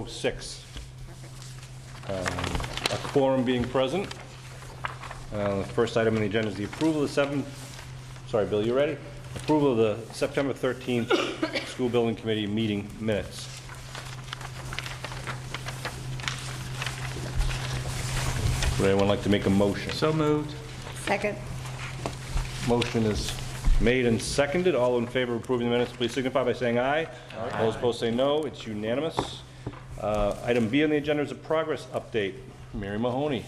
6. A quorum being present. The first item on the agenda is the approval of the sorry, Bill, you ready? Approval of the September 13th School Building Committee meeting minutes. Would anyone like to make a motion? So moved. Second. Motion is made and seconded. All in favor of approving the minutes, please signify by saying aye. Aye. All those opposed say no. It's unanimous. Item B on the agenda is a progress update. Mary Mahoney.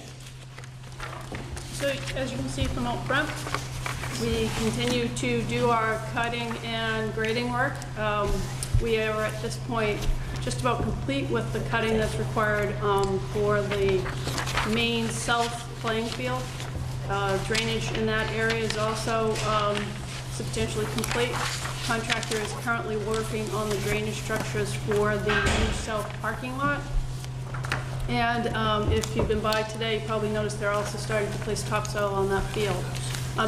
So as you can see from out front, we continue to do our cutting and grading work. We are at this point just about complete with the cutting that's required for the main south playing field. Drainage in that area is also substantially complete. Contractor is currently working on the drainage structures for the new south parking lot. And if you've been by today, you probably noticed they're also starting to place topsoil on that field.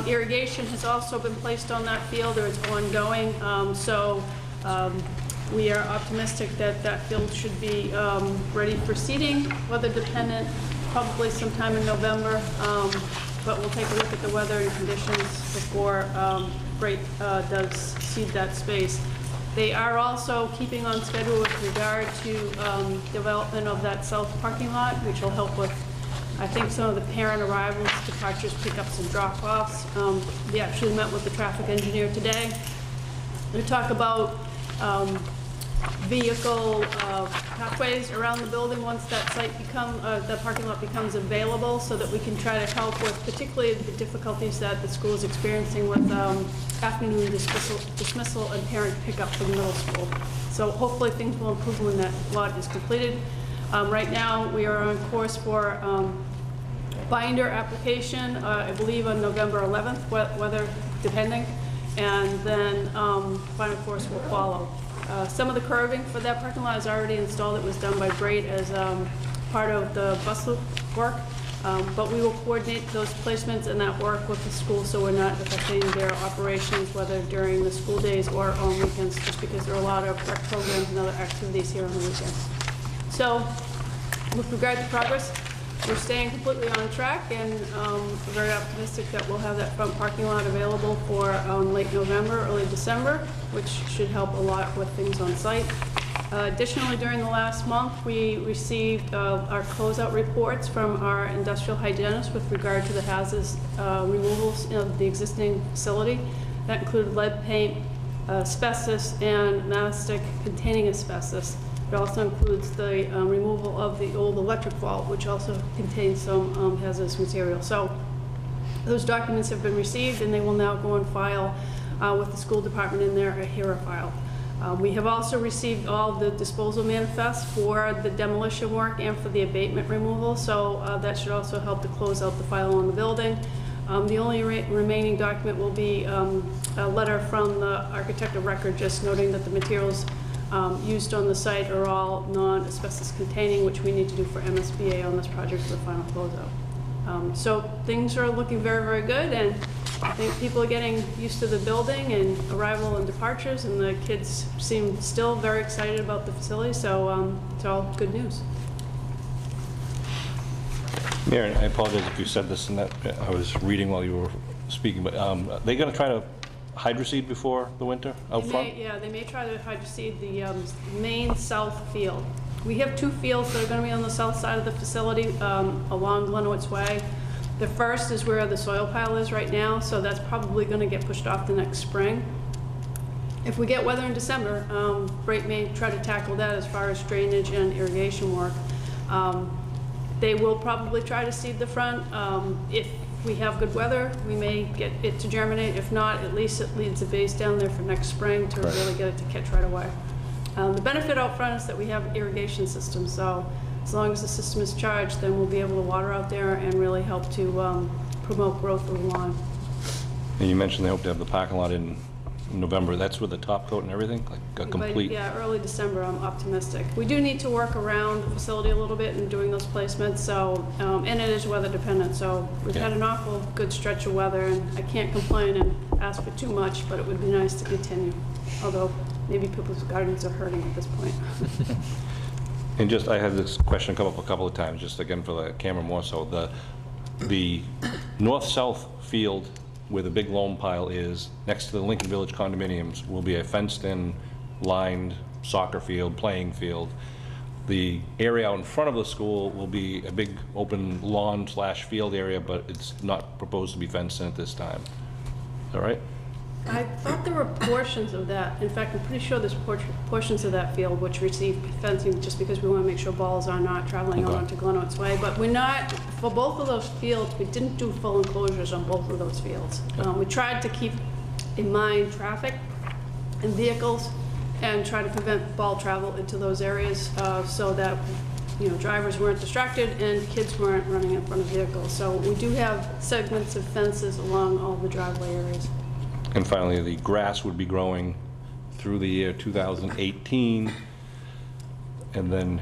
Irrigation has also been placed on that field, or it's ongoing. We are optimistic that that field should be ready for seeding, weather dependent, probably sometime in November. But we'll take a look at the weather and conditions before Great does seed that space. They are also keeping on schedule with regard to development of that south parking lot, which will help with, I think, some of the parent arrivals, departures, pickups, and drop-offs. We actually met with the traffic engineer today to talk about vehicle pathways around the building once that site the parking lot becomes available, so that we can try to help with particularly the difficulties that the school is experiencing with afternoon dismissal and parent pickup for the middle school. So hopefully things will improve when that lot is completed. Right now we are on course for binder application, I believe on November 11th, weather depending, and then final course will follow. Some of the curving for that parking lot is already installed. It was done by Great as part of the bus loop work. But we will coordinate those placements and that work with the school, so we're not affecting their operations, whether during the school days or on weekends, just because there are a lot of rec programs and other activities here on the weekends. So with regard to progress, we're staying completely on track, and we're very optimistic that we'll have that front parking lot available for late November, early December, which should help a lot with things on site. Additionally, during the last month, we received our closeout reports from our industrial hygienist with regard to the hazardous removals of the existing facility. That included lead paint, asbestos, and mastic containing asbestos. It also includes the removal of the old electric vault, which also contains some hazardous material. So those documents have been received, and they will now go on file with the school department in their HERA file. We have also received all the disposal manifests for the demolition work and for the abatement removal, so that should also help to close out the file on the building. The only remaining document will be a letter from the architect of record just noting that the materials used on the site are all non-asbestos containing, which we need to do for MSBA on this project for the final closeout. So things are looking very, very good, and I think people are getting used to the building and arrival and departures, and the kids seem still very excited about the facility, so it's all good news. Mary, I apologize if you said this and that. I was reading while you were speaking, but are they going to try to hydroseed before the winter out front? Yeah, they may try to hydroseed the main south field. We have two fields that are going to be on the south side of the facility along Glenowitz Way. The first is where the soil pile is right now, so that's probably going to get pushed off the next spring. If we get weather in December, Great may try to tackle that as far as drainage and irrigation work. They will probably try to seed the front. If we have good weather, we may get it to germinate. If not, at least it leads a base down there for next spring to really get it to catch right away. The benefit out front is that we have irrigation systems, so as long as the system is charged, then we'll be able to water out there and really help to promote growth of the lawn. And you mentioned they hope to have the parking lot in November. That's with the top coat and everything, like a complete. Yeah, early December. I'm optimistic. We do need to work around the facility a little bit in doing those placements. So, and it is weather dependent. So we've had an awful good stretch of weather, and I can't complain and ask for too much. But it would be nice to continue. Although maybe people's gardens are hurting at this point. And just, I had this question come up a couple of times, just again for the camera more so. The north-south field where the big loam pile is, next to the Lincoln Village condominiums, will be a fenced-in, lined soccer field, playing field. The area out in front of the school will be a big open lawn/field area, but it's not proposed to be fenced in at this time. All right? I thought there were portions of that. In fact, I'm pretty sure there's portions of that field which receive fencing just because we want to make sure balls are not traveling Okay. on to Glenoaks Way. But we're not, for both of those fields, we didn't do full enclosures on both of those fields. We tried to keep in mind traffic and vehicles and try to prevent ball travel into those areas so that, you know, drivers weren't distracted and kids weren't running in front of vehicles. So we do have segments of fences along all the driveway areas. And finally, the grass would be growing through the year 2018, and then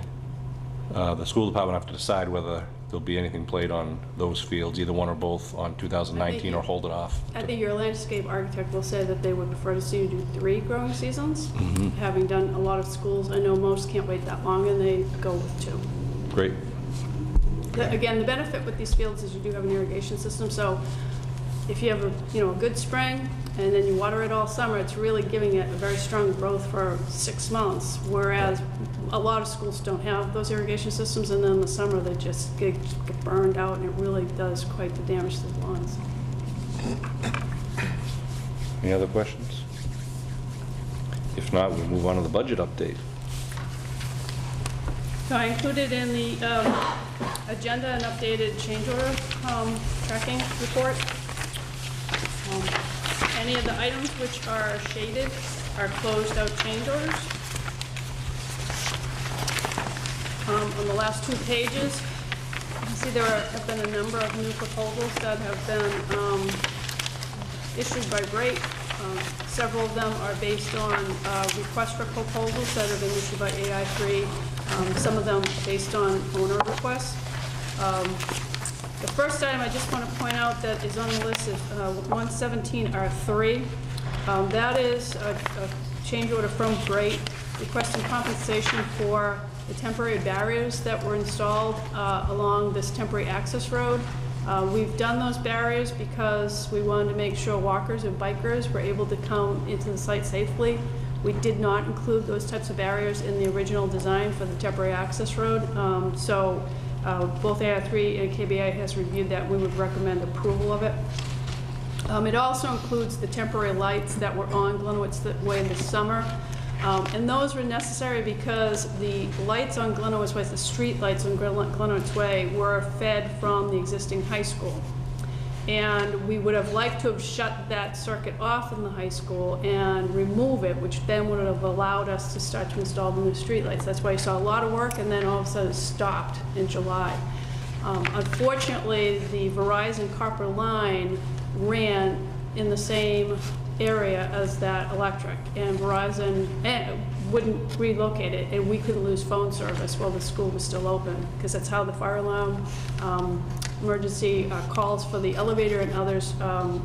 the school department will have to decide whether there'll be anything played on those fields, either one or both, on 2019, or hold it off. I think your landscape architect will say that they would prefer to see you do 3 growing seasons. Having done a lot of schools, I know most can't wait that long, and they go with 2. Great. Again, the benefit with these fields is you do have an irrigation system, so if you have a good spring and then you water it all summer, it's really giving it a very strong growth for 6 months, whereas a lot of schools don't have those irrigation systems, and then in the summer they just get burned out, and it really does quite the damage to the lawns. Any other questions? If not, we'll move on to the budget update. So I included in the agenda an updated change order tracking report. Any of the items which are shaded are closed out change orders. On the last 2 pages, you can see there have been a number of new proposals that have been issued by Great. Several of them are based on requests for proposals that have been issued by AI3. Some of them based on owner requests. The first item I just want to point out that is on the list is 117R3. That is a change order from Great requesting compensation for the temporary barriers that were installed along this temporary access road. We've done those barriers because we wanted to make sure walkers and bikers were able to come into the site safely. We did not include those types of barriers in the original design for the temporary access road. Both AI3 and KBI has reviewed that. We would recommend approval of it. It also includes the temporary lights that were on Glenowitz Way this summer. And those were necessary because the lights on Glenowitz Way, the street lights on Glenowitz Way, were fed from the existing high school. And we would have liked to have shut that circuit off in the high school and remove it, which then would have allowed us to start to install the new street lights. That's why you saw a lot of work, and then all of a sudden it stopped in July. Unfortunately, the Verizon copper line ran in the same area as that electric, and Verizon wouldn't relocate it, and we couldn't lose phone service while the school was still open, because that's how the fire alarm, emergency calls for the elevator and others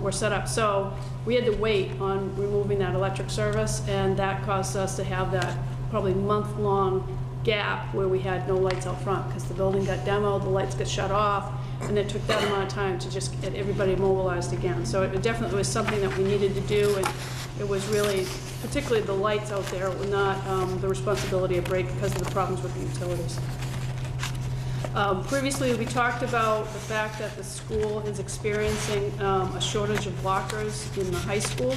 were set up. So we had to wait on removing that electric service, and that caused us to have that probably month-long gap where we had no lights out front, because the building got demoed, the lights got shut off, and it took that amount of time to just get everybody mobilized again. So it definitely was something that we needed to do, and it was really, particularly the lights out there, were not the responsibility of Break because of the problems with the utilities. Previously, we talked about the fact that the school is experiencing a shortage of lockers in the high school.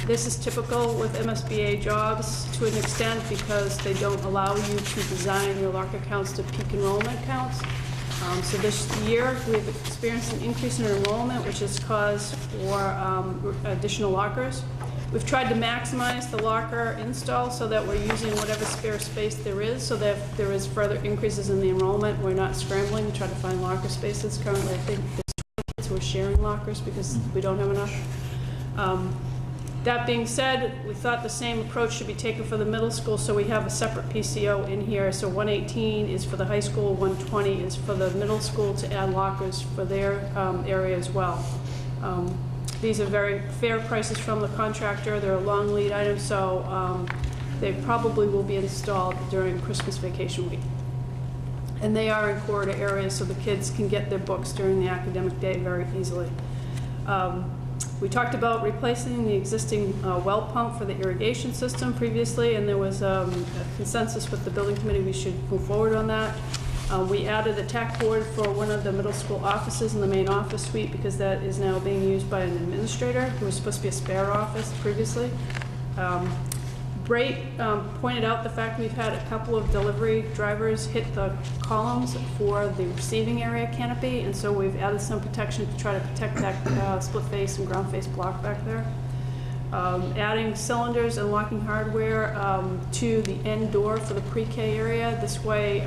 This is typical with MSBA jobs to an extent because they don't allow you to design your locker counts to peak enrollment counts. So this year, we've experienced an increase in enrollment, which has caused for additional lockers. We've tried to maximize the locker install so that we're using whatever spare space there is, so that if there is further increases in the enrollment, we're not scrambling to try to find locker spaces. Currently, I think there's kids who are sharing lockers because we don't have enough. That being said, we thought the same approach should be taken for the middle school, so we have a separate PCO in here. So 118 is for the high school, 120 is for the middle school to add lockers for their area as well. These are very fair prices from the contractor. They're a long lead item, so They probably will be installed during Christmas vacation week. And they are in corridor areas, so the kids can get their books during the academic day very easily. We talked about replacing the existing well pump for the irrigation system previously, and there was a consensus with the building committee we should move forward on that. We added a tack board for one of the middle school offices in the main office suite because that is now being used by an administrator who was supposed to be a spare office previously. Brait pointed out the fact we've had a couple of delivery drivers hit the columns for the receiving area canopy, and so we've added some protection to try to protect that split face and ground face block back there. Adding cylinders and locking hardware to the end door for the pre-K area. This way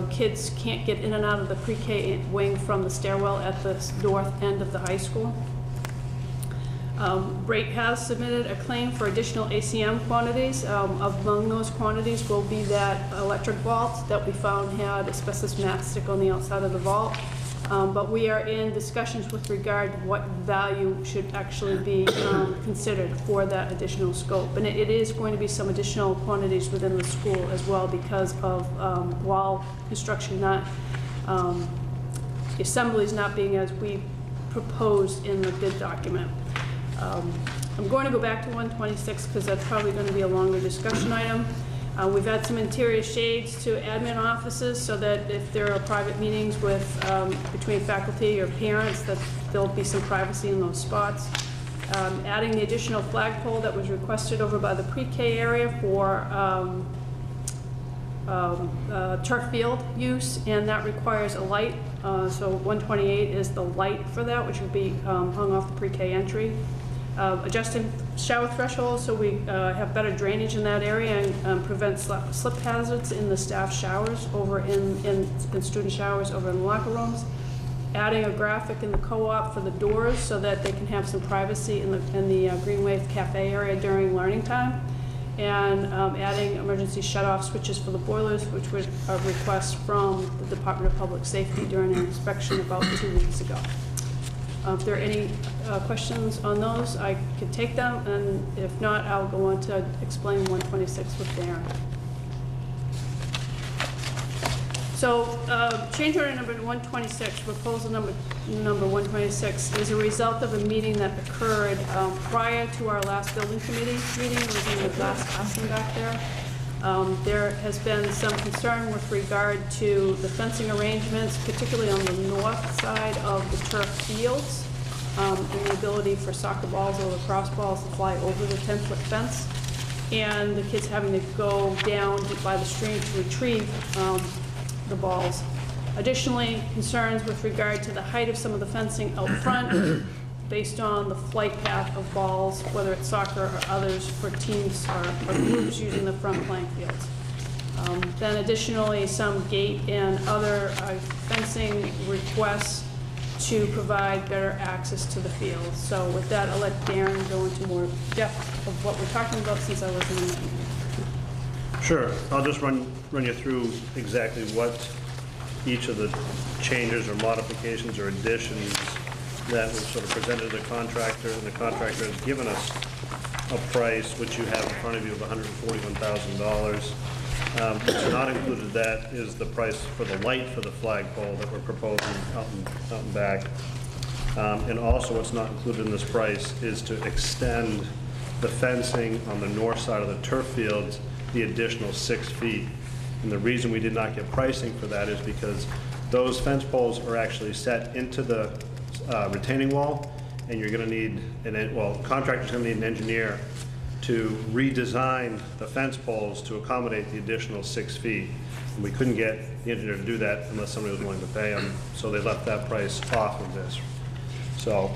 kids can't get in and out of the pre-K wing from the stairwell at the north end of the high school. Brait has submitted a claim for additional ACM quantities. Among those quantities will be that electric vault that we found had asbestos matchstick on the outside of the vault. But we are in discussions with regard to what value should actually be considered for that additional scope. And it is going to be some additional quantities within the school as well because of wall construction not, the assemblies not being as we proposed in the bid document. I'm going to go back to 126 because that's probably going to be a longer discussion item. We've had some interior shades to admin offices so that if there are private meetings with between faculty or parents, that there'll be some privacy in those spots. Adding the additional flagpole that was requested over by the pre-K area for turf field use, and that requires a light. So 128 is the light for that, which would be hung off the pre-K entry. Adjusting shower thresholds so we have better drainage in that area and prevent slip hazards in the staff showers over in student showers over in the locker rooms. Adding a graphic in the co-op for the doors so that they can have some privacy in the Green Wave Cafe area during learning time. And adding emergency shut-off switches for the boilers, which was a request from the Department of Public Safety during an inspection about 2 weeks ago. If there are any questions on those, I could take them, and if not, I'll go on to explain 126 with Darren. So change order number 126, proposal number 126, is a result of a meeting that occurred prior to our last building committee meeting. It was in the glass classroom back there. There has been some concern with regard to the fencing arrangements, particularly on the north side of the turf fields, and the ability for soccer balls or lacrosse balls to fly over the 10-foot fence, and the kids having to go down by the stream to retrieve the balls. Additionally, concerns with regard to the height of some of the fencing out front based on the flight path of balls, whether it's soccer or others for teams or groups using the front playing fields. Then additionally, some gate and other fencing requests to provide better access to the field. So with that, I'll let Darren go into more depth of what we're talking about since I wasn't in that meeting. Sure. I'll just run you through exactly what each of the changes or modifications or additions that was sort of presented to the contractor, and the contractor has given us a price, which you have in front of you, of $141,000. What's not included that is the price for the light for the flagpole that we're proposing out and back. And also what's not included in this price is to extend the fencing on the north side of the turf fields the additional 6 feet. And the reason we did not get pricing for that is because those fence poles are actually set into the retaining wall, and you're going to need contractor's going to need an engineer to redesign the fence poles to accommodate the additional 6 feet. And we couldn't get the engineer to do that unless somebody was willing to pay him, so they left that price off of this. So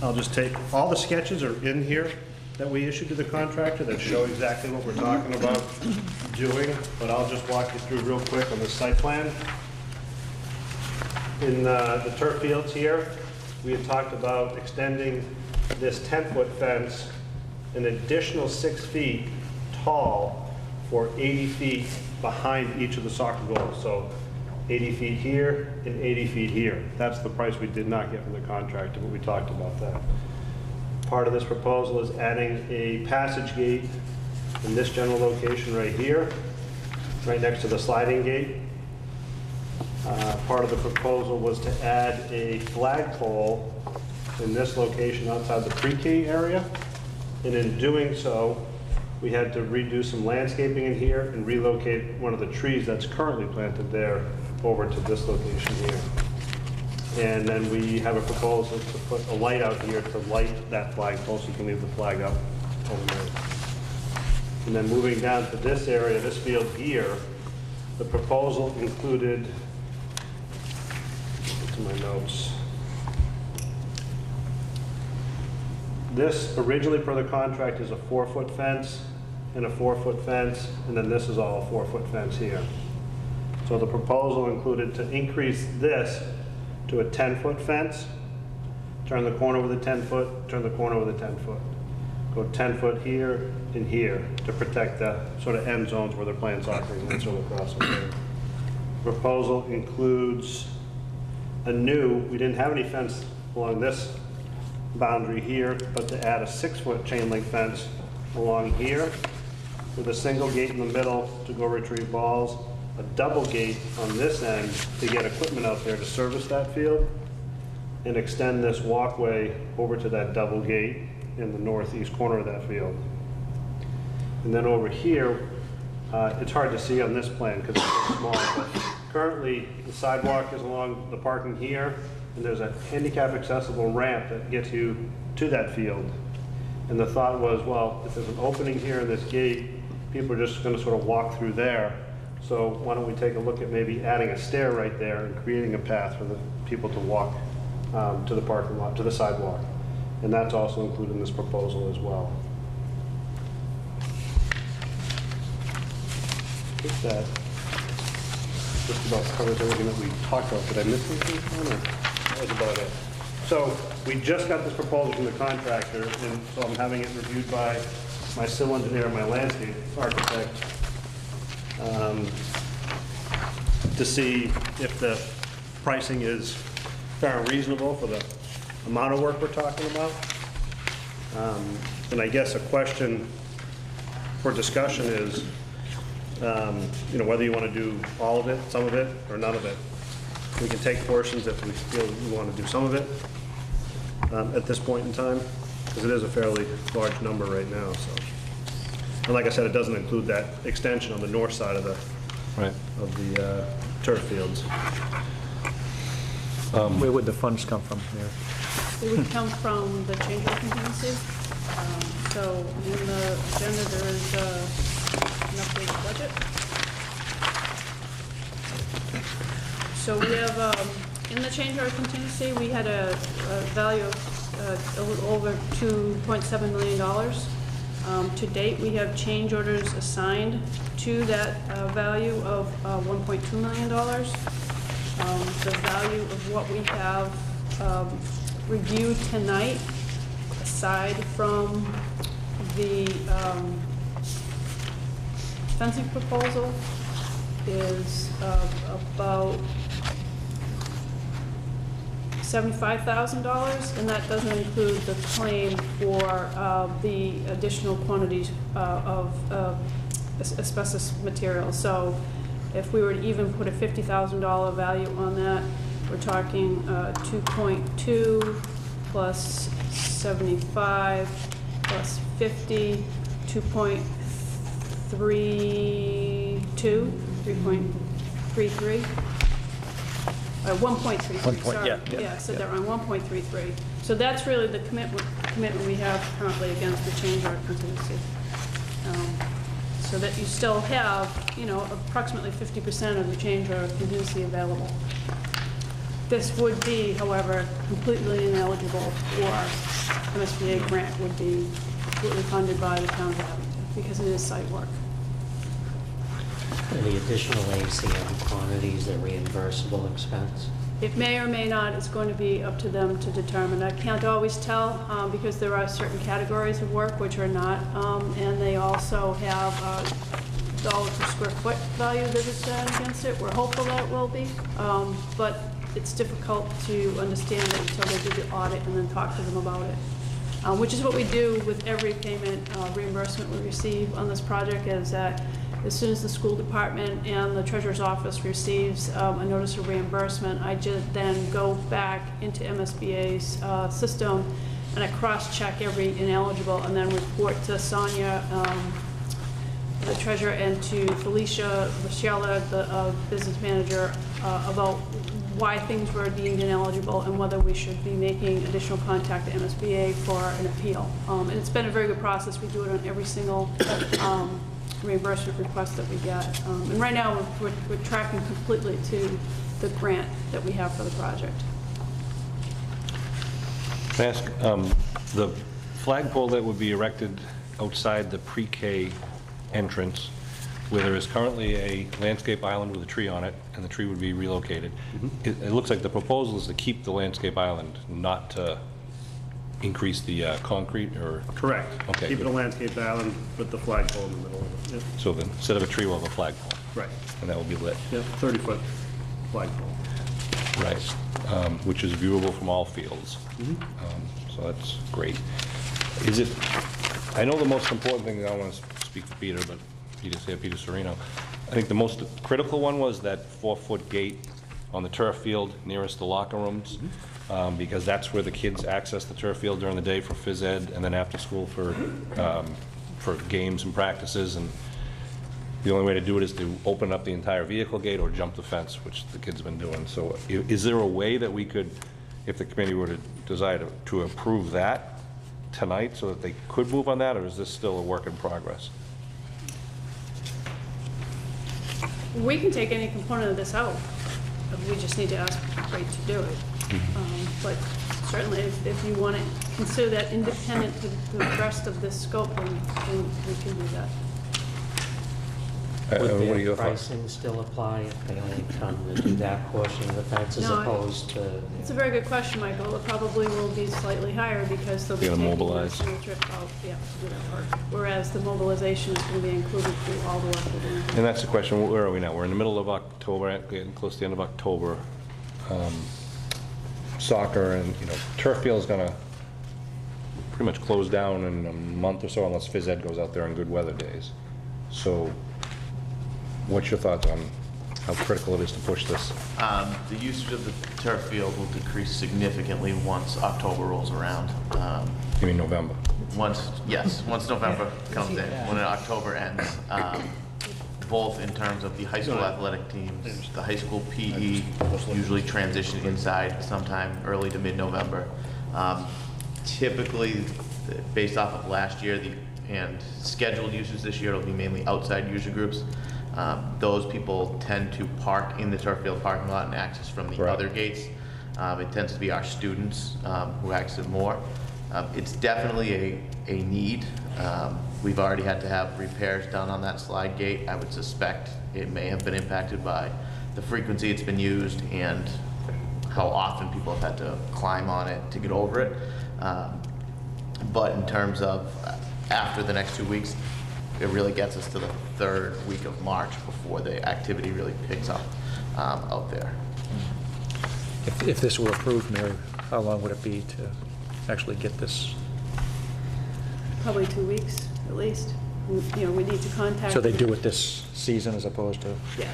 I'll just take, all the sketches are in here that we issued to the contractor that show exactly what we're talking about doing, but I'll just walk you through real quick on the site plan. In the turf fields here, we had talked about extending this 10-foot fence an additional 6 feet tall for 80 feet behind each of the soccer goals. So 80 feet here and 80 feet here. That's the price we did not get from the contractor, but we talked about that. Part of this proposal is adding a passage gate in this general location right here, right next to the sliding gate. Part of the proposal was to add a flagpole in this location outside the pre-K area. And in doing so, we had to redo some landscaping in here and relocate one of the trees that's currently planted there over to this location here. And then we have a proposal to put a light out here to light that flagpole so you can leave the flag up overnight. And then moving down to this area, this field here, the proposal included, to my notes. This originally per the contract is a 4-foot fence and a 4-foot fence, and then this is all a 4-foot fence here. So the proposal included to increase this to a 10-foot fence, turn the corner with a 10-foot, turn the corner with a 10-foot. Go 10-foot here and here to protect the sort of end zones where they're playing soccer and that sort of crossing there. Proposal includes a new, we didn't have any fence along this boundary here, but to add a 6-foot chain link fence along here with a single gate in the middle to go retrieve balls, a double gate on this end to get equipment out there to service that field, and extend this walkway over to that double gate in the northeast corner of that field. And then over here, it's hard to see on this plan because it's so small, but currently the sidewalk is along the parking here, and there's a handicap accessible ramp that gets you to that field. And the thought was, well, if there's an opening here in this gate, people are just going to sort of walk through there. So why don't we take a look at maybe adding a stair right there and creating a path for the people to walk to the parking lot, to the sidewalk. And that's also included in this proposal as well. I think that just about covers everything that we talked about. Did I miss anything, Sean, or that was about it? So we just got this proposal from the contractor, and so I'm having it reviewed by my civil engineer and my landscape architect to see if the pricing is fair and reasonable for the amount of work we're talking about. And I guess a question for discussion is, you know, whether you want to do all of it, some of it, or none of it. We can take portions if we feel we want to do some of it at this point in time, because it is a fairly large number right now. So, and like I said, it doesn't include that extension on the north side of the turf fields. Where would the funds come from here? It would come from the change order contingency. So in the agenda, there is an updated budget. So we have, in the change order contingency, we had a value of a little over $2.7 million. To date, we have change orders assigned to that value of $1.2 million. The value of what we have reviewed tonight, aside from the fencing proposal, is about $75,000, and that doesn't include the claim for the additional quantities of asbestos material. So if we were to even put a $50,000 value on that, we're talking 2.2 plus 75 plus 50, 3.33. 1.33, sorry. yeah. Yeah, I said that wrong, 1.33. So that's really the commitment we have currently against the change order contingency. So that you still have, you know, approximately 50% of the change order contingency available. This would be, however, completely ineligible for MSBA grant, would be completely funded by the town of Abington because it is site work. Are the additional ACM quantities a reimbursable expense? It may or may not. It's going to be up to them to determine. I can't always tell because there are certain categories of work which are not, and they also have a dollar per square foot value that is set against it. We're hopeful that it will be, but it's difficult to understand it until they do the audit and then talk to them about it. which is what we do with every payment reimbursement we receive on this project, is that as soon as the school department and the treasurer's office receives a notice of reimbursement, I just then go back into MSBA's system and I cross-check every ineligible and then report to Sonia, the treasurer, and to Felicia Rochella, the business manager, about why things were deemed ineligible and whether we should be making additional contact to MSBA for an appeal. And it's been a very good process. We do it on every single reimbursement request that we get. And right now, we're tracking completely to the grant that we have for the project. Can I ask, the flagpole that would be erected outside the pre-K entrance, where there is currently a landscape island with a tree on it, and the tree would be relocated. It looks like the proposal is to keep the landscape island, not to increase the concrete, or? Correct. Okay, Keep it a good. landscape island with the flagpole in the middle of it. Yep. So then, instead of a tree, we'll have a flagpole, Right. and that will be lit. Yep, 30-foot flagpole. Right. Which is viewable from all fields. So that's great. Is it, I know the most important thing, I don't want to speak for Peter, but Peter Serino, I think the most critical one was that 4-foot gate on the turf field nearest the locker rooms, because that's where the kids access the turf field during the day for phys ed, and then after school for games and practices. And the only way to do it is to open up the entire vehicle gate or jump the fence, which the kids have been doing. So is there a way that we could, if the committee were to desire to approve that tonight so that they could move on that, or is this still a work in progress? We can take any component of this out. We just need to ask Freight to do it. But certainly, if you want to consider that independent to the rest of this scope, then we can do that. Would What are their your thoughts? pricing still apply if they only come to do that portion of the fence as No, opposed to? It's a very good question, Michael. It probably will be slightly higher because they'll be They're gonna taking a mobilize. single trip out, yeah, to do that work. Whereas the mobilization is going to be included through all the work we're doing. And that's the question, where are we now? We're in the middle of October, getting close to the end of October. Soccer and, turf field is gonna pretty much close down in a month or so unless phys ed goes out there on good weather days. So what's your thoughts on how critical it is to push this? The usage of the turf field will decrease significantly once October rolls around. You mean November? Once November comes in, when October ends. Both in terms of the high school athletic teams, the high school PE usually transition inside sometime early to mid-November. Typically, based off of last year and scheduled uses this year, it'll be mainly outside user groups. Those people tend to park in the turf field parking lot and access from the Right. other gates. It tends to be our students who access more. It's definitely a need. We've already had to have repairs done on that slide gate. I would suspect it may have been impacted by the frequency it's been used and how often people have had to climb on it to get over it. But in terms of after the next 2 weeks, it really gets us to the third week of March before the activity really picks up out there. If this were approved, Mary, how long would it be to actually get this? Probably 2 weeks, at least. We need to contact. So they do it this season as opposed to? Yeah,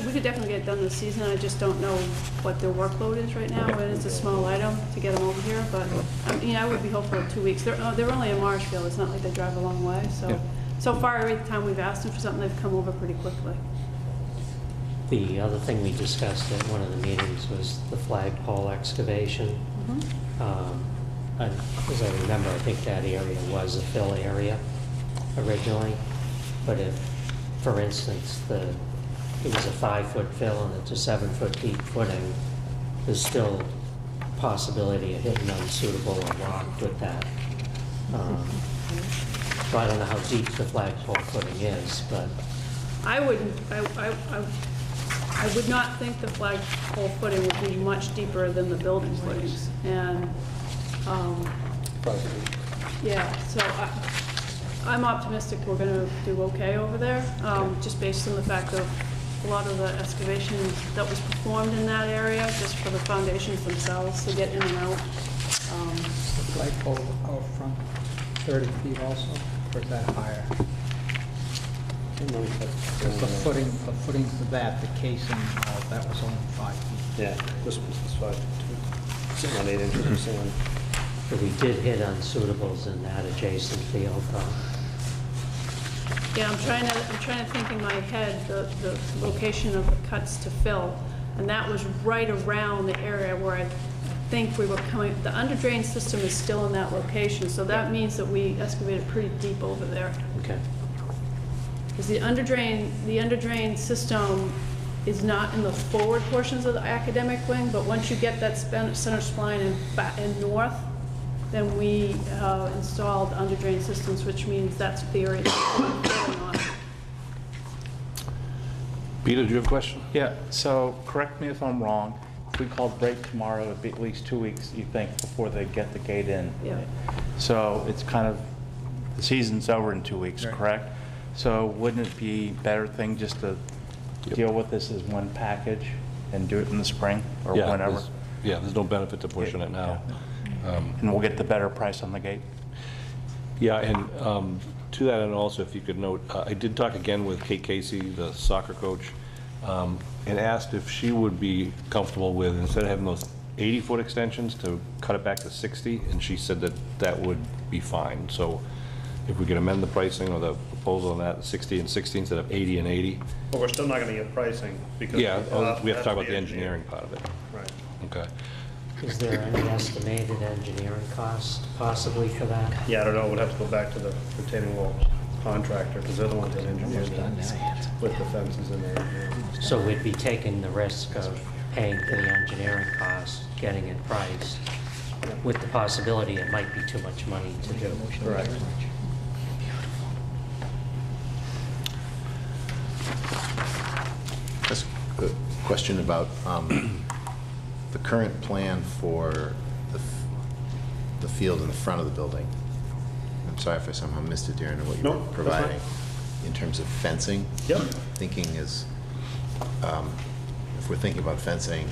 we could definitely get it done this season. I just don't know what their workload is right now, and it's a small item to get them over here. But I would be hopeful in 2 weeks. They're only in Marshfield. It's not like they drive a long way. Yeah. So far, every time we've asked them for something, they've come over pretty quickly. The other thing we discussed at one of the meetings was the flagpole excavation. And as I remember, I think that area was a fill area originally. But if, for instance, it was a 5-foot fill and it's a 7-foot deep footing, there's still a possibility of hitting unsuitable or rock with that. So I don't know how deep the flagpole footing is, but I would not think the flagpole footing would be much deeper than the building footings. And, yeah, so I'm optimistic we're going to do okay over there, just based on the fact of a lot of the excavation that was performed in that area, just for the foundations themselves to get in and out. flagpole out front 30 feet also, or is that higher? Because the footing for that, the casing, that was only 5 feet. Yeah, this was 5, sitting on 8 inches of sand. But we did hit unsuitables in that adjacent field, though. Yeah, I'm trying to think in my head the location of the cuts to fill, and that was right around the area where I think we were coming, the underdrain system is still in that location, so that means that we excavated pretty deep over there. Okay. Because the underdrain system is not in the forward portions of the academic wing, but once you get that center spline and north, then we installed underdrain systems, which means that's the area that we're filling on. Peter, do you have a question? Yeah, so correct me if I'm wrong. If we called break tomorrow, it'd be at least 2 weeks, you think, before they get the gate in. Yeah. So it's kind of, the season's over in 2 weeks, Right. correct? So wouldn't it be a better thing just to deal with this as one package and do it in the spring or Yeah, whenever? there's no benefit to pushing it now. And we'll get the better price on the gate? Yeah, and to that, and also if you could note, I did talk again with Kate Casey, the soccer coach, and asked if she would be comfortable with, instead of having those 80-foot extensions, to cut it back to 60, and she said that that would be fine. So if we could amend the pricing or the proposal on that, 60 and 60 instead of 80 and 80. But we're still not going to get pricing because. Yeah, we have to talk about be the engineered. engineering part of it. Right. Okay. Is there any estimated engineering cost possibly for that? Yeah, I don't know, we'd have to go back to the retaining wall contractor, because they're the ones that engineered that with the fences in there. yeah. So we'd be taking the risk of paying for the engineering cost, getting it priced, with the possibility it might be too much money to do. Correct. That's a question about the current plan for the field in the front of the building. I'm sorry if I somehow missed it during what you No, were that's providing. In terms of fencing? Yep. Thinking is, if we're thinking about fencing,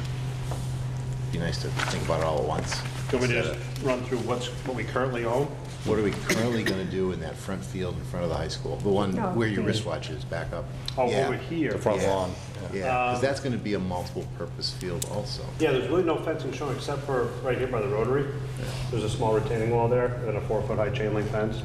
it'd be nice to think about it all at once. Can we just run through what we currently own? What are we currently going to do in that front field in front of the high school? The one where your wristwatch is, back up? Oh, Yeah. over here. The front Yeah. lawn. Yeah, because that's going to be a multiple purpose field also. Yeah, there's really no fencing shown except for right here by the rotary. There's a small retaining wall there and a 4-foot high chain link fence.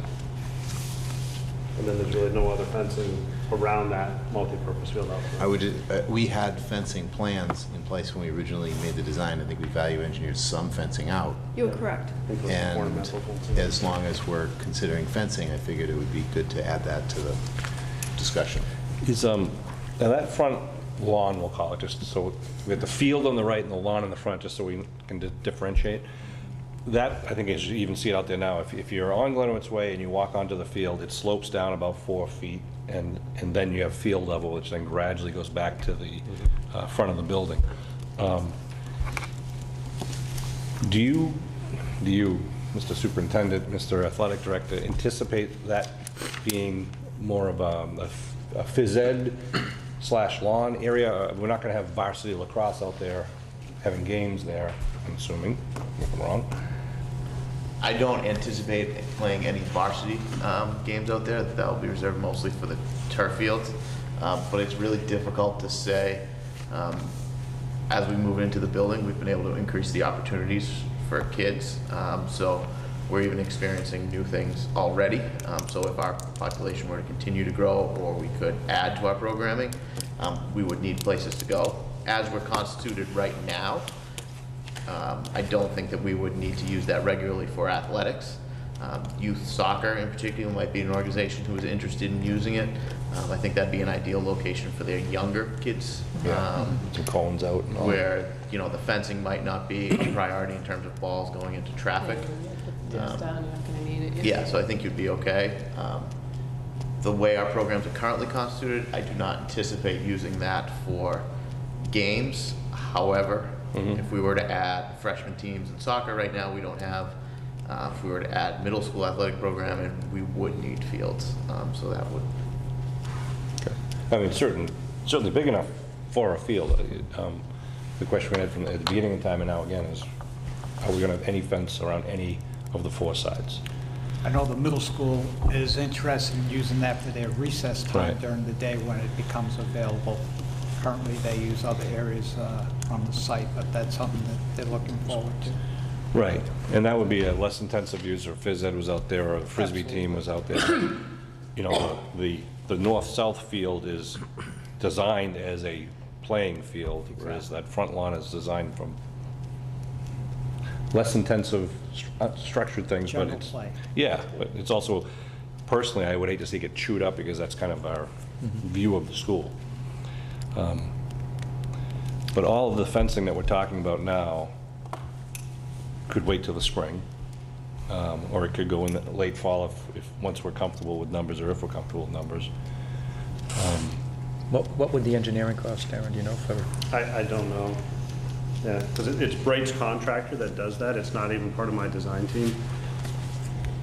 And then there's really no other fencing around that multi-purpose field out there. I would, we had fencing plans in place when we originally made the design. I think we value engineered some fencing out. You're correct. I think those are And ornamental fencing. as long as we're considering fencing, I figured it would be good to add that to the discussion. Is, now that front lawn, we'll call it, just so, we have the field on the right and the lawn in the front, just so we can differentiate. That, I think, as you even see it out there now, if you're on Glenwood's Way and you walk onto the field, it slopes down about 4 feet, and then you have field level, which then gradually goes back to the front of the building. Do you, Mr. Superintendent, Mr. Athletic Director, anticipate that being more of a phys ed / lawn area? We're not going to have varsity lacrosse out there having games there, I'm assuming, if I'm wrong. I don't anticipate playing any varsity games out there. That will be reserved mostly for the turf fields. But it's really difficult to say. As we move into the building, we've been able to increase the opportunities for kids. So we're even experiencing new things already. So if our population were to continue to grow, or we could add to our programming, we would need places to go. As we're constituted right now, I don't think that we would need to use that regularly for athletics. Youth soccer in particular might be an organization who is interested in using it. I think that'd be an ideal location for their younger kids. Some cones out and all. Where, you know, the fencing might not be a priority in terms of balls going into traffic. Yeah, so I think you'd be okay. The way our programs are currently constituted, I do not anticipate using that for games. However, if we were to add freshman teams in soccer right now, we don't have. If we were to add middle school athletic programming, we would need fields. So that would. Okay. I mean, certainly big enough for a field. The question we had from the beginning of time and now again is, are we going to have any fence around any of the 4 sides. I know the middle school is interested in using that for their recess time Right. during the day when it becomes available. Currently, they use other areas on the site, but that's something that they're looking forward to. Right, and that would be a less intensive use, or phys ed was out there, or the Frisbee team was out there. You know, the north-south field is designed as a playing field, whereas that front lawn is designed from less intensive, structured things, but General it's... play. Yeah, but it's also, personally, I would hate to see it get chewed up, because that's kind of our view of the school. But all of the fencing that we're talking about now could wait till the spring, or it could go in the late fall if once we're comfortable with numbers, or if we're comfortable with numbers. What would the engineering cost, Darren, do you know, for? I don't know. Yeah, because it's Bright's contractor that does that. It's not even part of my design team.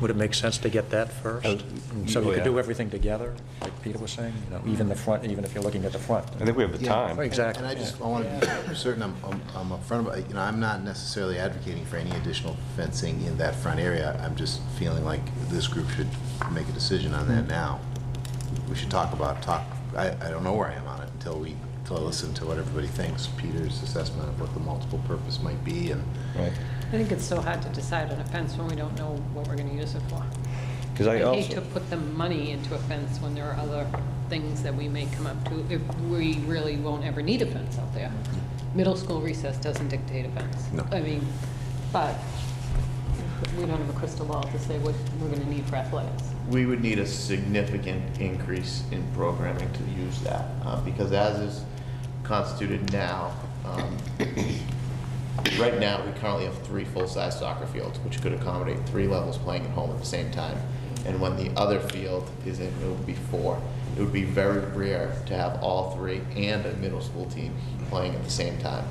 Would it make sense to get that first? So you oh, could yeah. do everything together, like Peter was saying, you know, even the front, even if you're looking at the front? I think we have the time. Exactly. And I just, I want to be certain I'm upfront about, you know, I'm not necessarily advocating for any additional fencing in that front area. I'm just feeling like this group should make a decision on that now. We should talk, I don't know where I am on it until I listen to what everybody thinks, Peter's assessment of what the multiple purpose might be, and Right. I think it's so hard to decide on a fence when we don't know what we're gonna use it for. Because I hate to also, put the money into a fence when there are other things that we may come up to, if we really won't ever need a fence out there. Middle school recess doesn't dictate a fence. No. I mean, but we don't have a crystal ball to say what we're gonna need for athletics. We would need a significant increase in programming to use that, because as is constituted now, right now, we currently have 3 full-size soccer fields, which could accommodate 3 levels playing at home at the same time. And when the other field is in, it would be 4. It would be very rare to have all 3 and a middle school team playing at the same time.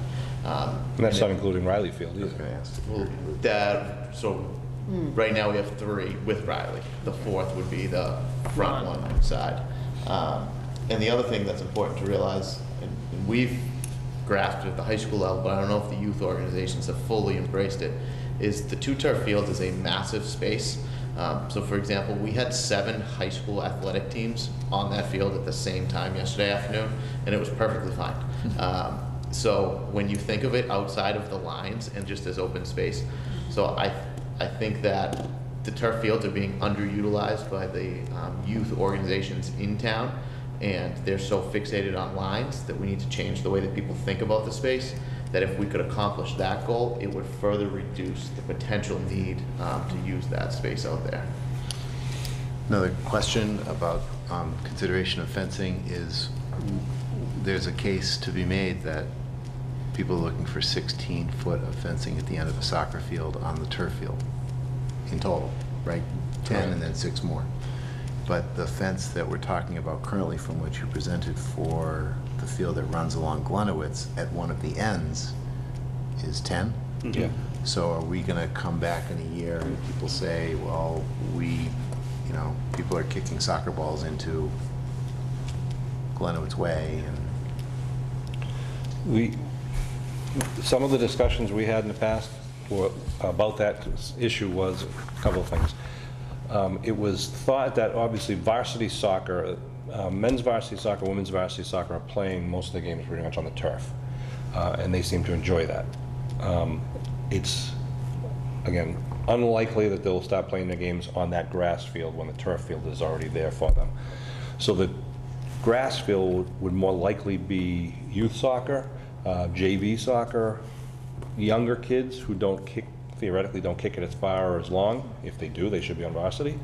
and that's not including Riley Field either. Well, so right now we have 3 with Riley. The 4th would be the front one side. And the other thing that's important to realize, and we've grasped it at the high school level, but I don't know if the youth organizations have fully embraced it, is the 2 turf fields is a massive space. So for example, we had 7 high school athletic teams on that field at the same time yesterday afternoon, and it was perfectly fine. So when you think of it outside of the lines and just as open space, so I think that the turf fields are being underutilized by the youth organizations in town, and they're so fixated on lines that we need to change the way that people think about the space, that if we could accomplish that goal, it would further reduce the potential need to use that space out there. Another question about consideration of fencing is, there's a case to be made that people are looking for 16 foot of fencing at the end of a soccer field on the turf field in total, right? 10 and then 6 more. But the fence that we're talking about currently, from which you presented for the field that runs along Glenowitz at one of the ends, is 10? Yeah. So are we gonna come back in a year and people say, well, people are kicking soccer balls into Glenowitz Way, and Some of the discussions we had in the past about that issue was a couple of things. It was thought that obviously varsity soccer, men's varsity soccer, women's varsity soccer are playing most of the games pretty much on the turf, and they seem to enjoy that. It's, again, unlikely that they'll start playing their games on that grass field when the turf field is already there for them. So the grass field would more likely be youth soccer, JV soccer, younger kids who theoretically don't kick it as far or as long. If they do, they should be on varsity.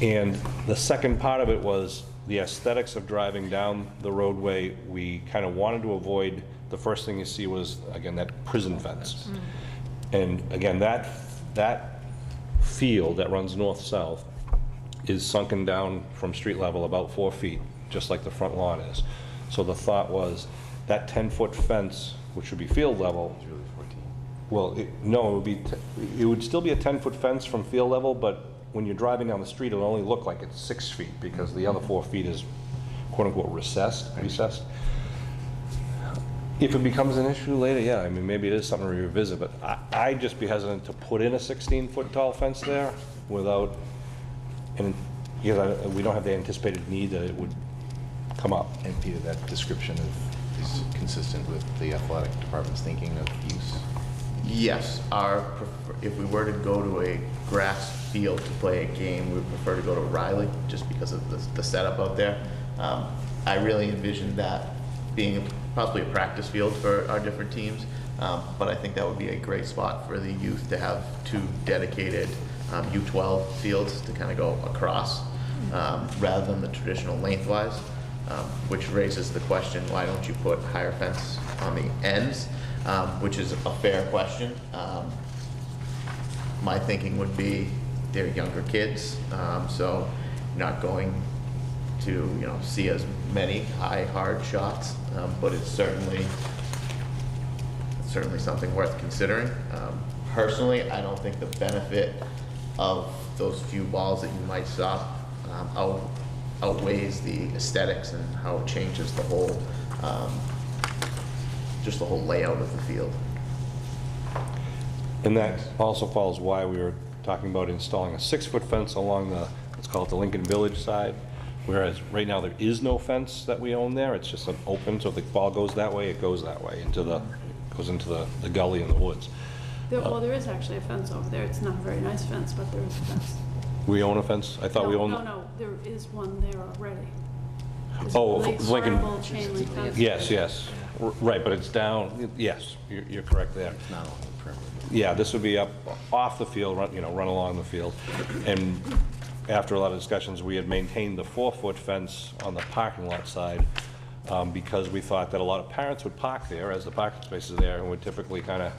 And the second part of it was the aesthetics of driving down the roadway. We kind of wanted to avoid, the first thing you see was, again, that prison fence. And again, that field that runs north-south is sunken down from street level about 4 feet, just like the front lawn is. So the thought was that 10-foot fence, which would be field level. It's really 14. Well, no, it would still be a 10-foot fence from field level, but when you're driving down the street, it'll only look like it's 6 feet because the other 4 feet is quote-unquote recessed. If it becomes an issue later, yeah, I mean, maybe it is something to revisit, but I'd just be hesitant to put in a 16-foot tall fence there without, and, because we don't have the anticipated need that it would come up. And Peter, that description is consistent with the athletic department's thinking of use? Yes, if we were to go to a grass field to play a game, we would prefer to go to Riley, just because of the setup out there. I really envisioned that being possibly a practice field for our different teams, but I think that would be a great spot for the youth to have 2 dedicated U12 fields to kind of go across, rather than the traditional lengthwise, which raises the question, why don't you put higher fence on the ends, which is a fair question. My thinking would be they're younger kids, so you're not going to see as many high, hard shots, but it's certainly something worth considering. Personally, I don't think the benefit of those few balls that you might stop outweighs the aesthetics and how it changes the whole, just the whole layout of the field. And that also follows why we were talking about installing a 6-foot fence along the, let's call it the Lincoln Village side, whereas right now there is no fence that we own there. It's just an open, so if the ball goes that way, it goes that way, goes into the gully in the woods. Well, there is actually a fence over there. It's not a very nice fence, but there is a fence. We own a fence? I thought we owned... No, there is one there already. There's Oh, a big Lincoln... marble chain link fence. Yes. Right, but it's down, yes, you're correct there. It's not on the perimeter. Yeah, this would be up off the field, run along the field. And after a lot of discussions, we had maintained the 4-foot fence on the parking lot side because we thought that a lot of parents would park there, as the parking space is there, and would typically kind of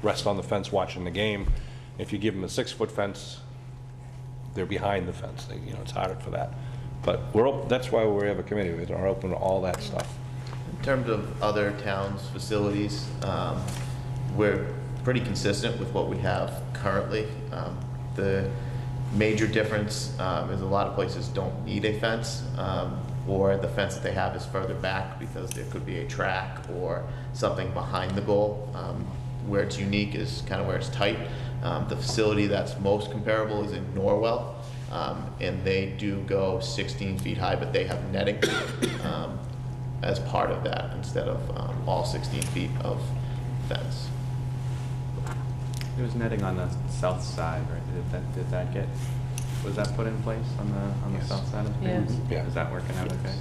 rest on the fence watching the game. If you give them a 6-foot fence, they're behind the fence. It's harder for that. But that's why we have a committee. We're open to all that stuff. In terms of other towns' facilities, we're pretty consistent with what we have currently. The major difference is a lot of places don't need a fence, or the fence that they have is further back because there could be a track or something behind the goal. Where it's unique is kind of where it's tight. The facility that's most comparable is in Norwell, and they do go 16 feet high, but they have netting as part of that instead of all 16 feet of fence. There was netting on the south side, right? Was that put in place on the south side of things? Yes. Yeah. Is that working out okay?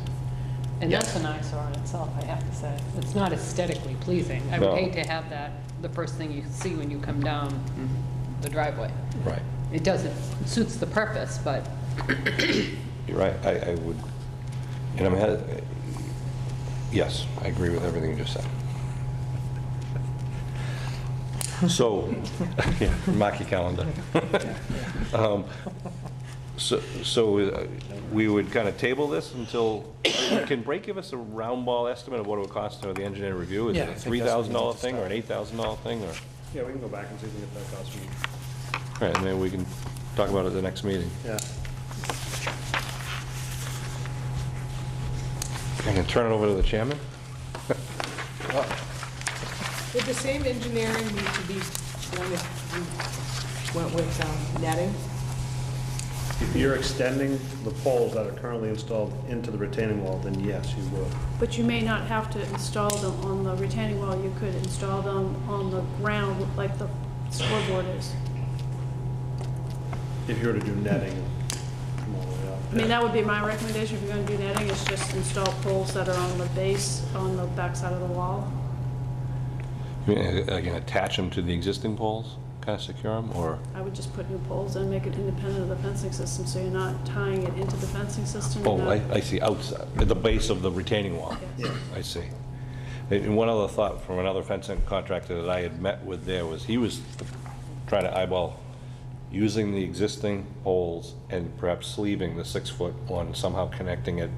And Yes. that's an eyesore in itself, I have to say. It's not aesthetically pleasing. I No. would hate to have that the first thing you see when you come down the driveway. Right. It doesn't, it suits the purpose, but You're right, I would, and yes, I agree with everything you just said. So, yeah, mark your calendar. So we would kind of table this until, can Brake give us a round ball estimate of what it would cost for the engineer review? Is it Yeah, a I think that's what we $3,000 need to thing or an $8,000 thing, or? Yeah, we can go back and see if we can get that cost from, Right, and then we can talk about it at the next meeting. yeah. I can turn it over to the chairman? Would the same engineering need to be done if we went with netting? If you're extending the poles that are currently installed into the retaining wall, then yes, you would. But you may not have to install them on the retaining wall. You could install them on the ground like the scoreboard is. If you were to do netting, come all the way up. I mean, that would be my recommendation if you're going to do netting, is just install poles that are on the base, on the back side of the wall. You mean, I can attach them to the existing poles, kind of secure them, or? I would just put new poles and make it independent of the fencing system, so you're not tying it into the fencing system. Oh, You're not- I see, outside, at the base of the retaining wall. Yes. I see. And one other thought from another fencing contractor that I had met with there was he was trying to eyeball using the existing poles and perhaps sleeving the 6-foot one, somehow connecting it,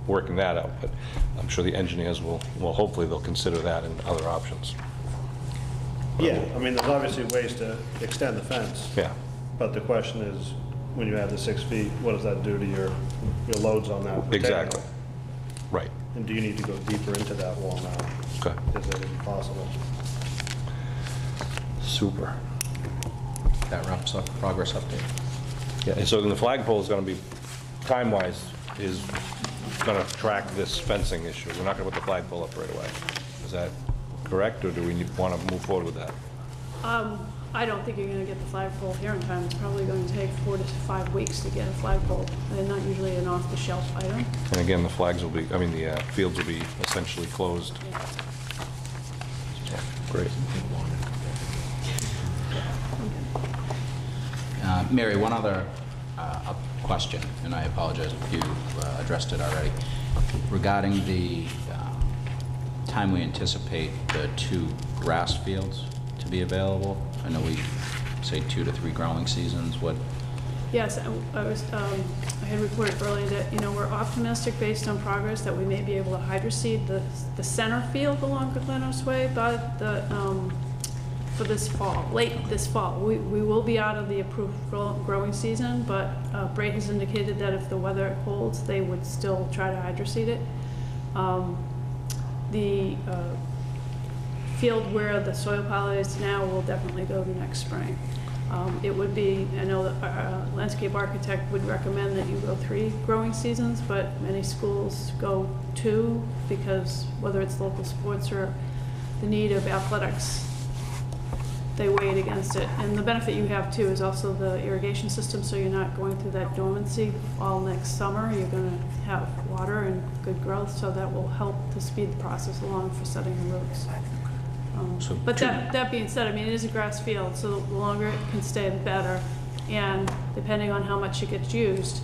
working that out. But I'm sure the engineers will hopefully they'll consider that and other options. Yeah, I mean, there's obviously ways to extend the fence. Yeah. But the question is, when you add the 6 feet, what does that do to your loads on that? retaining Exactly. wall? Right. And do you need to go deeper into that wall now? Okay. Is that even possible? Super. That wraps up progress update. Yeah, and so then the flagpole is going to be, time-wise, is going to track this fencing issue. We're not going to put the flagpole up right away. Is that correct, or do we want to move forward with that? I don't think you're gonna get the flagpole here in time. It's probably going to take 4 to 5 weeks to get a flagpole. They're not usually an off-the-shelf item. And again, the flags will be, I mean, the fields will be essentially closed. Great. Mary, one other question, and I apologize if you addressed it already, regarding the time we anticipate the 2 grass fields to be available. I know we say 2 to 3 growing seasons. What? Yes, I had reported earlier that, we're optimistic based on progress that we may be able to hydroseed the center field along Glenhouse Way by for this fall, late this fall. We will be out of the approved growing season, but Bray has indicated that if the weather holds, they would still try to hydroseed it. The field where the soil pile is now will definitely go the next spring. It would be, I know that our landscape architect would recommend that you go 3 growing seasons, but many schools go 2 because whether it's local sports or the need of athletics, they weigh it against it. And the benefit you have too is also the irrigation system, so you're not going through that dormancy all next summer. You're going to have water and good growth, so that will help to speed the process along for setting the roots. But that being said, I mean, it is a grass field, so the longer it can stay, the better. And depending on how much it gets used,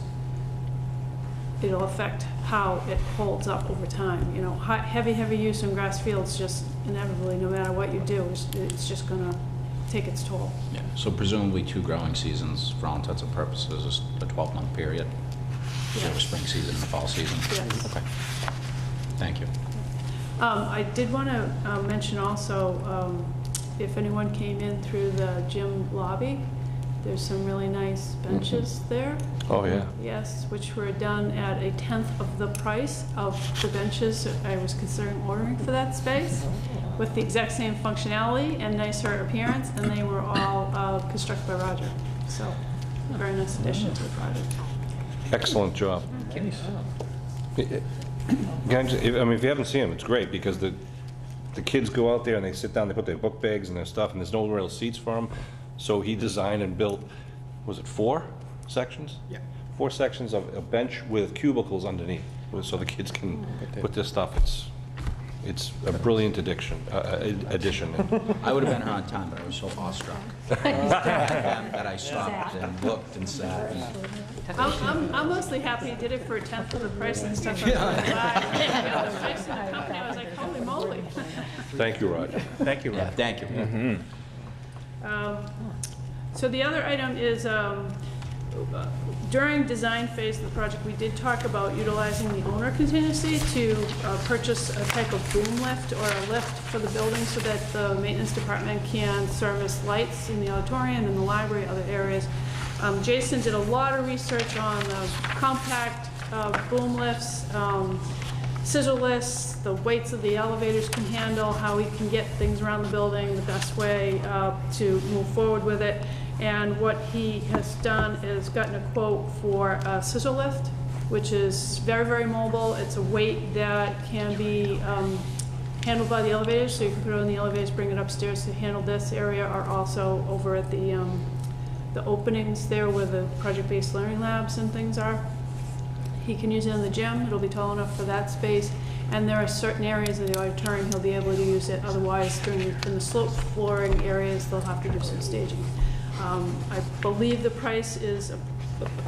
it'll affect how it holds up over time. Heavy use in grass fields just inevitably, no matter what you do, it's just going to take its toll. Yeah. So presumably 2 growing seasons, for all intents and purposes, is a 12-month period. Yes. So spring season and the fall season. Yes. Okay. Thank you. I did want to mention also, if anyone came in through the gym lobby, there's some really nice benches there. Oh, yeah. Yes, which were done at 1/10 of the price of the benches I was considering ordering for that space, with the exact same functionality and nicer appearance, and they were all constructed by Roger. So, a very nice addition to the project. Excellent job. If you haven't seen them, it's great because the kids go out there and they sit down, they put their book bags and their stuff, and there's no real seats for them. So he designed and built, was it 4 sections? Yeah. 4 sections of a bench with cubicles underneath, so the kids can put their stuff. It's a brilliant addition. I would have been here on time, but I was so awestruck that I stopped and looked and sat. I'm mostly happy he did it for 1/10 of the price and stuff. I was like, holy moly. Thank you, Roger. Thank you, Rob. Yeah, thank you. So the other item is, during design phase of the project, we did talk about utilizing the owner contingency to purchase a type of boom lift or a lift for the building so that the maintenance department can service lights in the auditorium, in the library, other areas. Jason did a lot of research on compact boom lifts, scissor lifts, the weights of the elevators can handle, how we can get things around the building the best way to move forward with it. And what he has done is gotten a quote for a scissor lift, which is very, very mobile. It's a weight that can be handled by the elevators, so you can put it on the elevators, bring it upstairs to handle this area, or also over at the openings there where the project-based learning labs and things are. He can use it in the gym. It'll be tall enough for that space. And there are certain areas of the auditorium he'll be able to use it. Otherwise, in the slope flooring areas, they'll have to do some staging. I believe the price is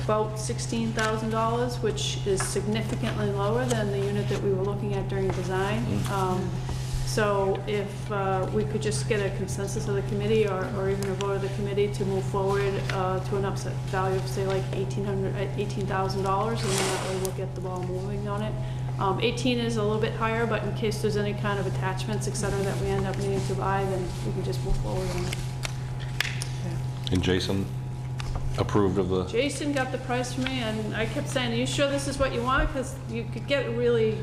about $16,000, which is significantly lower than the unit that we were looking at during design. So if we could just get a consensus of the committee or even a vote of the committee to move forward to an upset value of, say, like $18,000, and then that way we'll get the ball moving on it. 18 is a little bit higher, but in case there's any kind of attachments, et cetera, that we end up needing to buy, then we can just move forward on it. And Jason approved of the... Jason got the price for me, and I kept saying, are you sure this is what you want? Because you could get really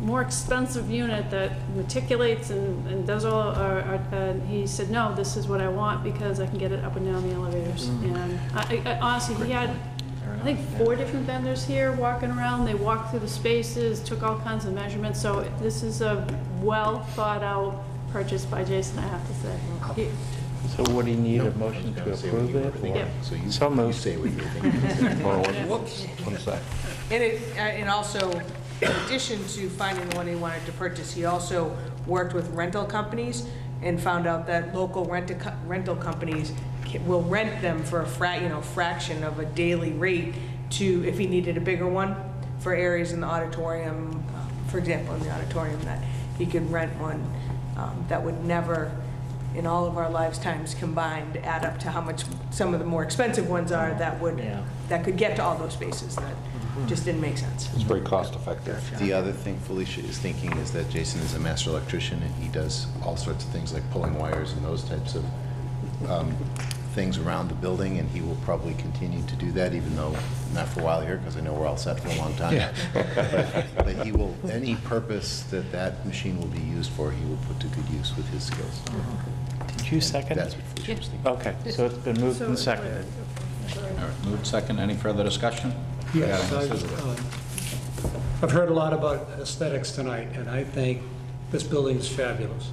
more expensive unit that matriculates and does all, and he said, no, this is what I want because I can get it up and down the elevators. And I honestly, he had, I think 4 different vendors here walking around. They walked through the spaces, took all kinds of measurements. So this is a well thought out purchase by Jason, I have to say. So what do you need, a motion to approve it? or- Yeah. So moved. Say what you're thinking. Whoops. One sec. And also, in addition to finding the one he wanted to purchase, he also worked with rental companies and found out that local rental companies will rent them for a fraction of a daily rate to, if he needed a bigger one, for areas in the auditorium, for example, in the auditorium, that he could rent one that would never, in all of our lifetimes combined, add up to how much some of the more expensive ones are that could get to all those spaces. That just didn't make sense. It's very cost effective. The other thing Felicia is thinking is that Jason is a master electrician, and he does all sorts of things like pulling wires and those types of things around the building, and he will probably continue to do that, even though not for a while here, because I know we're all set for a long time. Yeah. But he will, any purpose that that machine will be used for, he will put to good use with his skills. Did you second? That's what Felicia was thinking. Okay, so it's been moved and seconded. All right, moved second. Any further discussion? Yes, Regarding this? I've heard a lot about aesthetics tonight, and I think this building is fabulous.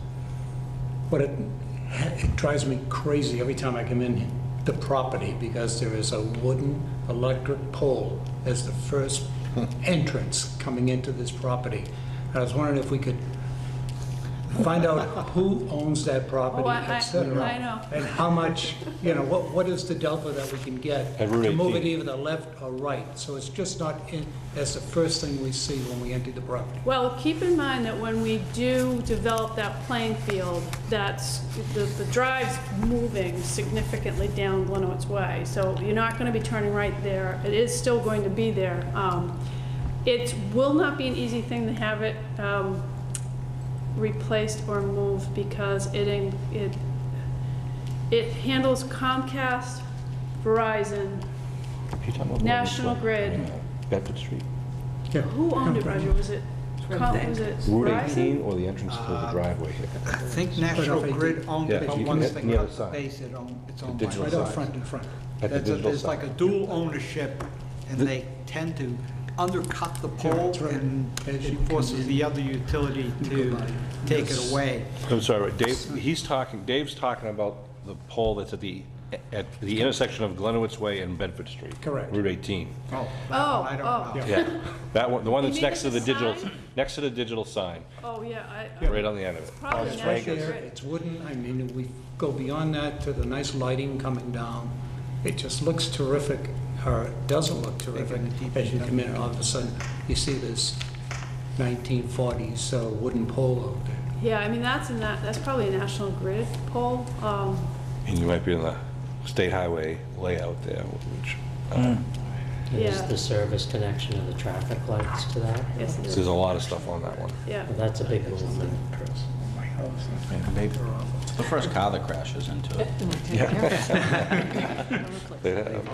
But it drives me crazy every time I come in the property, because there is a wooden electric pole as the first entrance coming into this property. I was wondering if we could find out who owns that property, Oh, et cetera. I know. And how much, what is the delta that we can get At Route to move it 18. either left or right? So it's just not in, as the first thing we see when we enter the property. Well, keep in mind that when we do develop that playing field, that's, the drive's moving significantly down Glenowitz Way. So you're not going to be turning right there. It is still going to be there. It will not be an easy thing to have it replaced or moved, because it handles Comcast, Verizon, You talking about National Grid. Bedford Street. Yeah. Who owned it, Roger? Was it Route Verizon? 18 or the entrance to the driveway here? I think National Grid owned Yeah, it, but you once can- they on the other cut the side. base, it's owned digital by. Right out front, in front. At the digital There's like a side. dual ownership, and they tend to undercut the pole, that's right. and As you it come forces in, the other utility you to go by. take Yes. it away. I'm sorry, Dave, Dave's talking about the pole that's at the intersection of Glenowitz Way and Bedford Street. Correct. Route 18. Oh, Oh, I don't oh. know. Yeah, that one, the one You that's mean next to at the the digital, sign? next to the digital sign, Oh, yeah, right on the end of it. probably It's National right there, Grid. it's wooden, I mean, we go beyond that to the nice lighting coming down. It just looks terrific, or it doesn't look terrific, as you come in, and all of a sudden, you see this 1940s wooden pole out there. Yeah, I mean, that's probably a National Grid pole. And you might be in the state highway layout there, which, Is Yeah. the service connection of the traffic lights to that? Yes, it is. there's a lot of stuff on that one. Yeah. Well, that's a big movement. The first car that crashes into it. They have-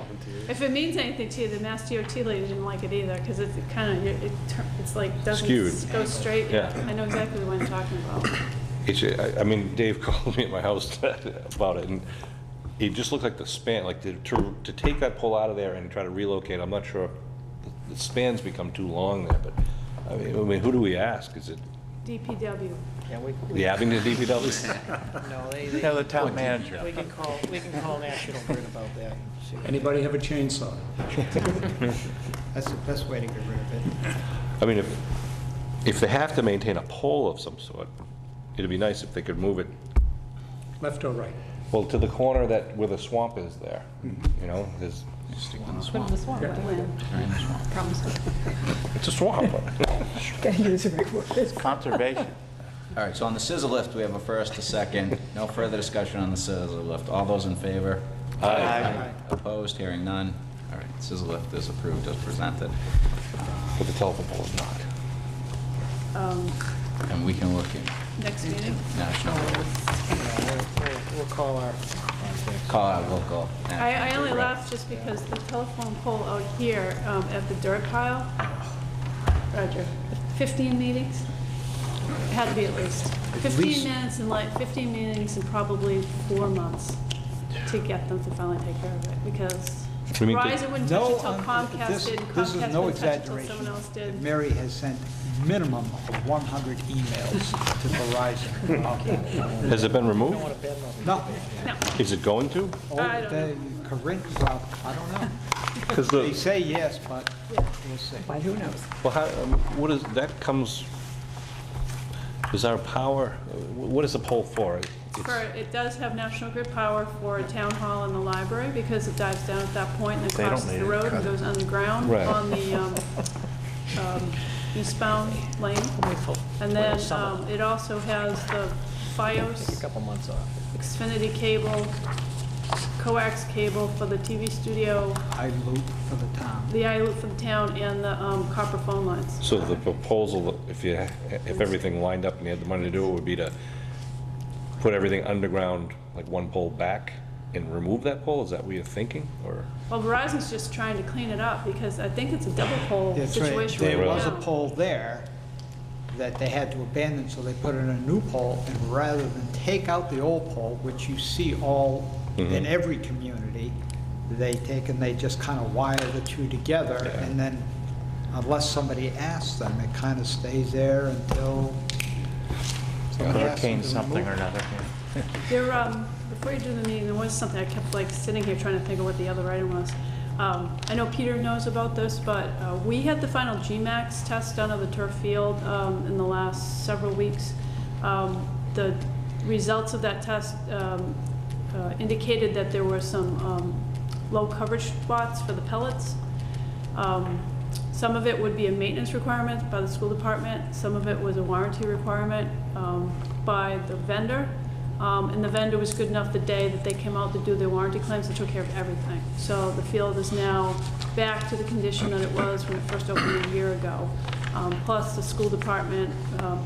If it means anything to you, the Mass DOT lady didn't like it either, because it's kind of, it's like, doesn't Skewed. go straight. Yeah. I know exactly the one you're talking about. I mean, Dave called me at my house about it, and it just looked like the span, like to take that pole out of there and try to relocate, I'm not sure, the span's become too long there, but, I mean, who do we ask? Is it DPW. Yeah, the Abington DPW? No, Yeah, the town manager. we can call National Grid about that. Anybody have a chainsaw? That's the best way to get rid of it. I mean, if they have to maintain a pole of some sort, it'd be nice if they could move it, Left or right? well, to the corner where the swamp is there, you know, there's, Put it in the swamp. it's a swamp. It's conservation. All right, so on the scissor lift, we have a first, a second. No further discussion on the scissor lift. All those in favor? Aye. Opposed? Hearing none. All right, scissor lift is approved as presented. But the telephone pole is not. And we can look at Next meeting? National, We'll call our call out local. I only laughed just because the telephone pole out here at the dirt pile, Roger, 15 meetings. It had to be at least. 15 least. minutes and like 15 meetings in probably 4 months to get them to finally take care of it, because You mean to- Verizon wouldn't touch it until Comcast this- did, and This Comcast is no wouldn't touch it until exaggeration. someone else did. Mary has sent minimum of 100 emails to Verizon about that. Has it been removed? No. No, Is it going to? Oh, I don't know. Corinne, well, I don't know. Because They the, say yes, but we'll see. Who knows? well, how, what is, that comes, is our power, what is the pole for? it does have National Grid power for a town hall and the library, because it dives down at that point and then crosses the road and goes underground Right. on the eastbound lane. And then it also has the FiOS, Couple months off. Xfinity cable, coax cable for the TV studio, I loop for the town. the I-loop for the town, and the copper phone lines. So the proposal, if everything lined up and you had the money to do it, would be to put everything underground, like one pole back, and remove that pole? Is that what you're thinking, or? Well, Verizon's just trying to clean it up, because I think it's a double pole That's right. situation There right was a now. pole there that they had to abandon, so they put in a new pole, and rather than take out the old pole, which you see all in every community, they take and they just kind of wire the two together, and then unless somebody asks them, it kind of stays there until somebody asks them Hurricane to something remove or it. another. There, before you do the meeting, there was something, I kept like sitting here trying to think of what the other item was. I know Peter knows about this, but we had the final GMAX test done of the turf field in the last several weeks. The results of that test indicated that there were some low coverage spots for the pellets. Some of it would be a maintenance requirement by the school department. Some of it was a warranty requirement by the vendor. And the vendor was good enough the day that they came out to do their warranty claims and took care of everything. So the field is now back to the condition that it was when it first opened a year ago. Plus, the school department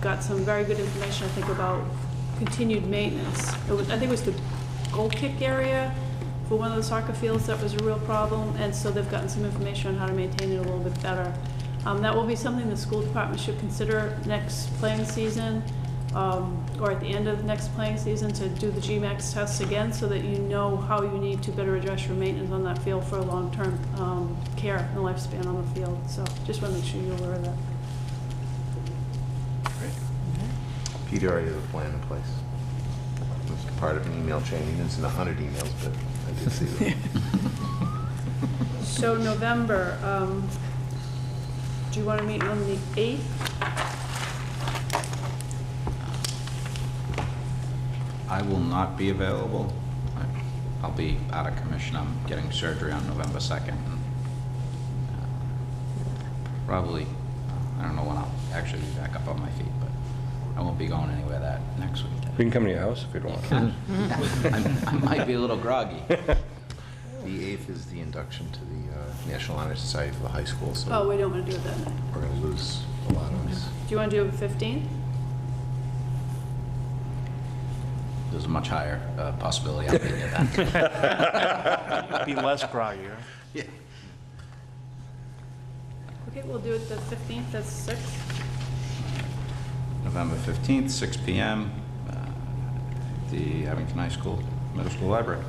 got some very good information, I think, about continued maintenance. I think it was the goal kick area for one of the soccer fields that was a real problem, and so they've gotten some information on how to maintain it a little bit better. That will be something the school department should consider next playing season, or at the end of the next playing season, to do the GMAX tests again, so that you know how you need to better address your maintenance on that field for a long-term care and lifespan on the field. So just want to make sure you're aware of that. Peter already has a plan in place. It's part of an email chain. It's in 100 emails, but I did see them. So November, do you want to meet on the 8th? I will not be available. I'll be out of commission. I'm getting surgery on November 2nd. Probably, I don't know when I'll actually be back up on my feet, but I won't be going anywhere that next week. We can come to your house if you want. I might be a little groggy. The 8th is the induction to the National Honor Society for the high school, so Oh, we don't want to do it that night. we're going to lose a lot on this. Do you want to do 15? There's a much higher possibility I'll be there then. Be less groggy, right? Yeah. Okay, we'll do it the 15th, that's 6. November 15th, 6 p.m., the Abington High School, Middle School Library.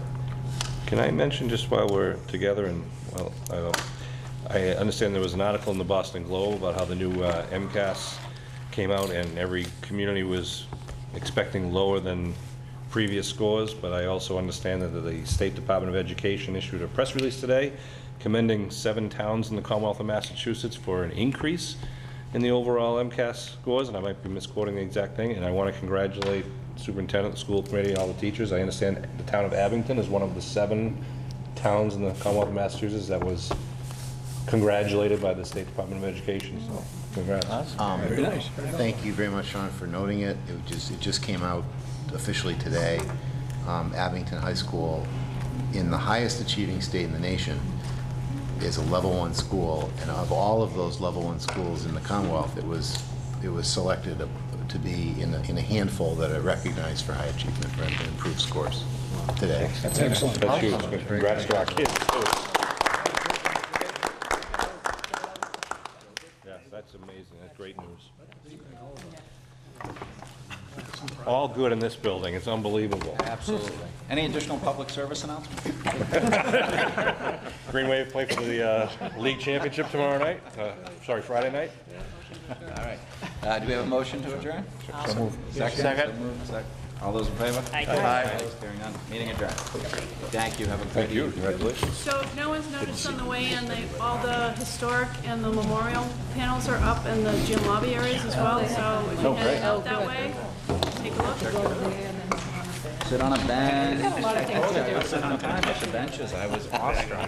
Can I mention, just while we're together, and, well, I understand there was an article in the Boston Globe about how the new MCAS came out, and every community was expecting lower than previous scores, but I also understand that the State Department of Education issued a press release today commending 7 towns in the Commonwealth of Massachusetts for an increase in the overall MCAS scores, and I might be misquoting the exact thing, and I want to congratulate the superintendent, the school committee, all the teachers. I understand the town of Abington is one of the 7 towns in the Commonwealth of Massachusetts that was congratulated by the State Department of Education, so congrats. Very nice. Thank you very much, Sean, for noting it. It just came out officially today. Abington High School, in the highest achieving state in the nation, is a level 1 school, and of all of those level 1 schools in the Commonwealth, it was selected to be in a handful that are recognized for high achievement and improved scores today. That's excellent. That's huge. Congrats to our kids, too. Yeah, that's amazing. great news. All good in this building, it's unbelievable. Absolutely. Any additional public service announcements? Green Wave play for the league championship tomorrow night, Friday night. All right. Do we have a motion to adjourn? So moved. Second? Second. All those in favor? Aye. Opposed? Hearing none. Meeting adjourned. Thank you. Have a good evening. Congratulations. So if no one's noticed on the way in, all the historic and the memorial panels are up in the gym lobby areas as well, so if you're heading out that way, take a look. Sit on a bench. I told you I would sit on time at the benches. I was awestruck.